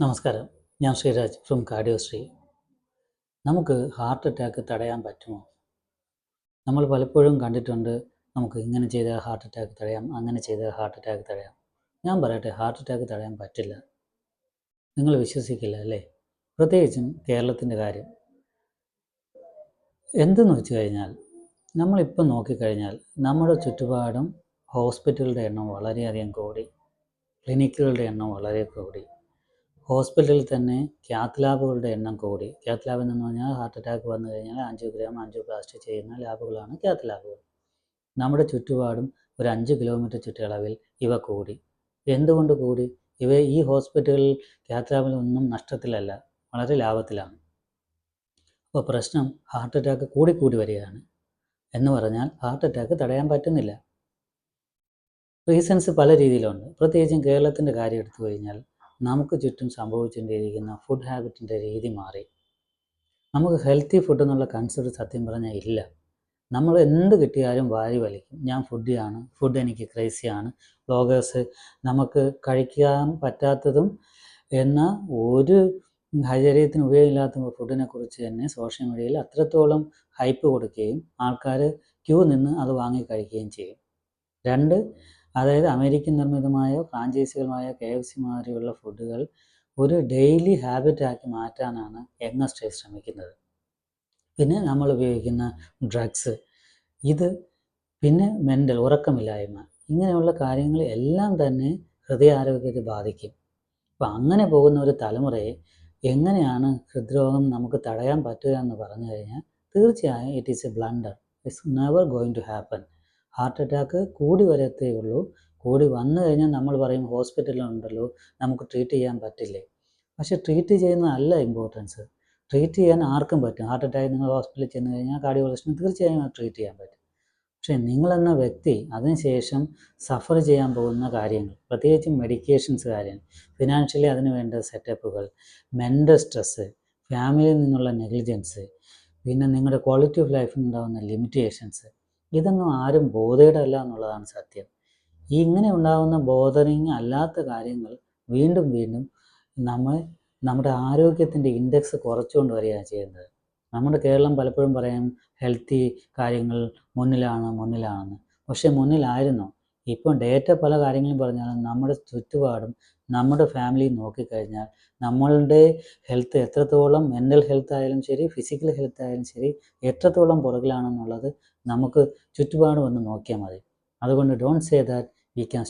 നമസ്കാരം, ഞാൻ ശ്രീരാജ് ഫ്രം കാർഡിയോശ്രീ. നമുക്ക് ഹാർട്ട് അറ്റാക്ക് തടയാൻ പറ്റുമോ? നമ്മൾ പലപ്പോഴും കണ്ടിട്ടുണ്ട്, നമുക്ക് ഇങ്ങനെ ചെയ്താൽ ഹാർട്ട് അറ്റാക്ക് തടയാം, അങ്ങനെ ചെയ്താൽ ഹാർട്ട് അറ്റാക്ക് തടയാം. ഞാൻ പറയട്ടെ, ഹാർട്ട് അറ്റാക്ക് തടയാൻ പറ്റില്ല. നിങ്ങൾ വിശ്വസിക്കില്ല അല്ലേ? പ്രത്യേകിച്ചും കേരളത്തിൻ്റെ കാര്യം. എന്തെന്ന് വെച്ച് കഴിഞ്ഞാൽ, നമ്മളിപ്പം നോക്കിക്കഴിഞ്ഞാൽ നമ്മുടെ ചുറ്റുപാടും ഹോസ്പിറ്റലുകളുടെ എണ്ണം വളരെയധികം കൂടി, ക്ലിനിക്കുകളുടെ എണ്ണം വളരെ കൂടി. ഹോസ്പിറ്റലിൽ തന്നെ കാത്ത് ലാബുകളുടെ എണ്ണം കൂടി. കാത്ത് ലാബ് എന്ന് പറഞ്ഞാൽ ഹാർട്ട് അറ്റാക്ക് വന്നു കഴിഞ്ഞാൽ ആൻജിയോഗ്രാം, ആൻജിയോപ്ലാസ്റ്റി ചെയ്യുന്ന ലാബുകളാണ് കാത്ത് ലാബുകൾ. നമ്മുടെ ചുറ്റുപാടും ഒരു 5 കിലോമീറ്റർ ചുറ്റളവിൽ ഇവ കൂടി. എന്തുകൊണ്ട് കൂടി? ഈ ഹോസ്പിറ്റലുകളിൽ കാത്ത് ലാബിലൊന്നും നഷ്ടത്തിലല്ല, വളരെ ലാഭത്തിലാണ്. അപ്പോൾ പ്രശ്നം ഹാർട്ട് അറ്റാക്ക് കൂടി വരികയാണ്. എന്ന് പറഞ്ഞാൽ ഹാർട്ട് അറ്റാക്ക് തടയാൻ പറ്റുന്നില്ല. റീസൺസ് പല രീതിയിലുണ്ട്. പ്രത്യേകിച്ചും കേരളത്തിൻ്റെ കാര്യം എടുത്തു കഴിഞ്ഞാൽ നമുക്ക് ചുറ്റും സംഭവിച്ചുകൊണ്ടിരിക്കുന്ന ഫുഡ് ഹാബിറ്റിൻ്റെ രീതി മാറി. നമുക്ക് ഹെൽത്തി ഫുഡ് എന്നുള്ള കൺസെപ്റ്റ് സത്യം പറഞ്ഞാൽ ഇല്ല. നമ്മൾ എന്ത് കിട്ടിയാലും വാരി വലിക്കും. ഞാൻ ഫുഡിയാണ്, ഫുഡ് എനിക്ക് ക്രേസിയാണ്. വ്ളോഗേഴ്സ് നമുക്ക് കഴിക്കാൻ പറ്റാത്തതും എന്നാൽ ഒരു ഹൈജരീയത്തിന് ഉപയോഗമില്ലാത്ത ഫുഡിനെ കുറിച്ച് തന്നെ സോഷ്യൽ മീഡിയയിൽ അത്രത്തോളം ഹൈപ്പ് കൊടുക്കുകയും ആൾക്കാർ ക്യൂ നിന്ന് അത് വാങ്ങി കഴിക്കുകയും ചെയ്യും. രണ്ട്, അതായത് അമേരിക്കൻ നിർമ്മിതമായ ഫ്രാഞ്ചൈസികളുമായ KFC മാതിരിയുള്ള ഫുഡുകൾ ഒരു ഡെയിലി ഹാബിറ്റാക്കി മാറ്റാനാണ് യങ്ങസ്റ്റേഴ്സ് ശ്രമിക്കുന്നത്. പിന്നെ നമ്മൾ ഉപയോഗിക്കുന്ന ഡ്രഗ്സ്, ഇത് പിന്നെ ഉറക്കമില്ലായ്മ, ഇങ്ങനെയുള്ള കാര്യങ്ങൾ എല്ലാം തന്നെ ഹൃദയാരോഗ്യത്തെ ബാധിക്കും. അപ്പോൾ അങ്ങനെ പോകുന്ന ഒരു തലമുറയെ എങ്ങനെയാണ് ഹൃദ്രോഗം നമുക്ക് തടയാൻ പറ്റുക എന്ന് പറഞ്ഞു കഴിഞ്ഞാൽ തീർച്ചയായും it is a blunder. It's never going to happen. Heart attack കൂടി വരത്തേ ഉള്ളൂ. കൂടി വന്നു കഴിഞ്ഞാൽ നമ്മൾ പറയും ഹോസ്പിറ്റലുണ്ടല്ലോ, നമുക്ക് ട്രീറ്റ് ചെയ്യാൻ പറ്റില്ലേ? പക്ഷേ ട്രീറ്റ് ചെയ്യുന്നതല്ല ഇമ്പോർട്ടൻസ്. ട്രീറ്റ് ചെയ്യാൻ ആർക്കും പറ്റും. ഹാർട്ട് അറ്റാക്ക് നിങ്ങൾ ഹോസ്പിറ്റലിൽ ചെന്ന് കഴിഞ്ഞാൽ കാർഡിയോളജിസ്റ്റിന് തീർച്ചയായും അത് ട്രീറ്റ് ചെയ്യാൻ പറ്റും. പക്ഷേ നിങ്ങളെന്ന വ്യക്തി അതിനുശേഷം സഫർ ചെയ്യാൻ പോകുന്ന കാര്യങ്ങൾ, പ്രത്യേകിച്ചും മെഡിക്കേഷൻസ് കാര്യം, ഫിനാൻഷ്യലി അതിന് വേണ്ട സെറ്റപ്പുകൾ, മെൻ്റൽ സ്ട്രെസ്സ്, ഫാമിലിയിൽ നിന്നുള്ള നെഗ്ലിജൻസ്, പിന്നെ നിങ്ങളുടെ ക്വാളിറ്റി ഓഫ് ലൈഫിനുണ്ടാകുന്ന ലിമിറ്റേഷൻസ്, ഇതൊന്നും ആരും ബോധേഡ് അല്ല എന്നുള്ളതാണ് സത്യം. ഇങ്ങനെ ഉണ്ടാകുന്ന ബോധറിങ് അല്ലാത്ത കാര്യങ്ങൾ വീണ്ടും നമ്മുടെ ആരോഗ്യത്തിൻ്റെ ഇൻഡെക്സ് കുറച്ചുകൊണ്ട് വരികയാണ് ചെയ്യുന്നത്. നമ്മുടെ കേരളം പലപ്പോഴും പറയാം ഹെൽത്തി കാര്യങ്ങൾ മുന്നിലാണെന്ന്. പക്ഷേ മുന്നിലായിരുന്നോ? ഇപ്പം ഡേറ്റ പല കാര്യങ്ങളും പറഞ്ഞാലും നമ്മുടെ ചുറ്റുപാടും നമ്മുടെ ഫാമിലി നോക്കിക്കഴിഞ്ഞാൽ നമ്മളുടെ ഹെൽത്ത് എത്രത്തോളം, മെൻ്റൽ ഹെൽത്ത് ആയാലും ശരി, ഫിസിക്കൽ ഹെൽത്ത് ആയാലും ശരി, എത്രത്തോളം പുറകിലാണെന്നുള്ളത് നമുക്ക് ചുറ്റുപാടും ഒന്ന് നോക്കിയാൽ മതി. അതുകൊണ്ട് don't say that we can